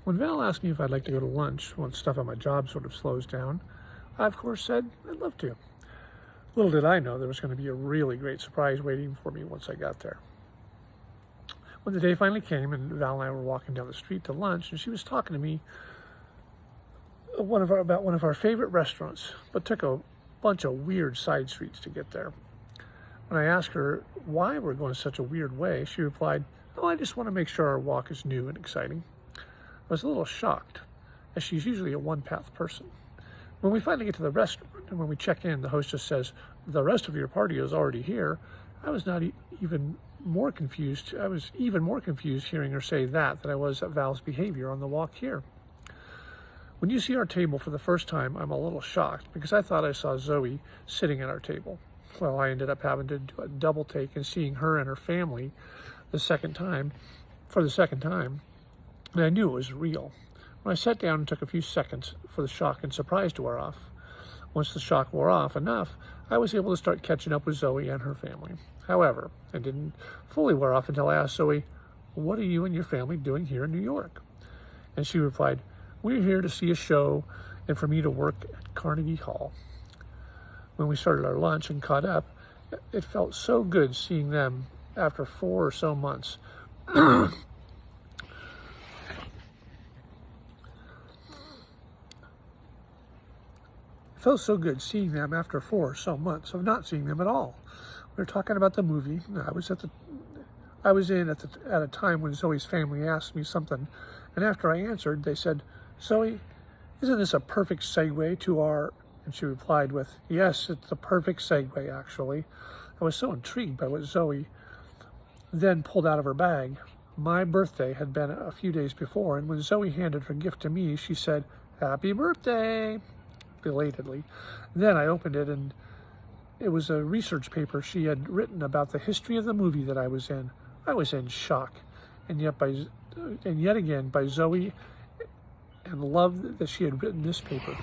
When Val asked me if I'd like to go to lunch once stuff at my job sort of slows down, I of course said I'd love to. Little did I know there was going to be a really great surprise waiting for me once I got there. When the day finally came and Val and I were walking down the street to lunch, and she was talking to me about one of our favorite restaurants, but took a bunch of weird side streets to get there. When I asked her why we're going such a weird way, she replied, "Oh, I just want to make sure our walk is new and exciting." I was a little shocked, as she's usually a one-path person. When we finally get to the restaurant and when we check in, the hostess says, "The rest of your party is already here." I was even more confused hearing her say that than I was at Val's behavior on the walk here. When you see our table for the first time, I'm a little shocked because I thought I saw Zoe sitting at our table. Well, I ended up having to do a double take and seeing her and her family for the second time, and I knew it was real. When I sat down, it took a few seconds for the shock and surprise to wear off. Once the shock wore off enough, I was able to start catching up with Zoe and her family. However, it didn't fully wear off until I asked Zoe, "What are you and your family doing here in New York?" And she replied, "We're here to see a show and for me to work at Carnegie Hall." When we started our lunch and caught up, it felt so good seeing them after 4 or so months. It felt so good seeing them after 4 or so months of not seeing them at all. We were talking about the movie. I was in at a time when Zoe's family asked me something, and after I answered, they said, "Zoe, isn't this a perfect segue to our..." And she replied with, "Yes, it's the perfect segue, actually." I was so intrigued by what Zoe then pulled out of her bag. My birthday had been a few days before, and when Zoe handed her gift to me, she said, "Happy birthday," belatedly. Then I opened it, and it was a research paper she had written about the history of the movie that I was in. I was in shock, and yet again by Zoe, and loved that she had written this paper.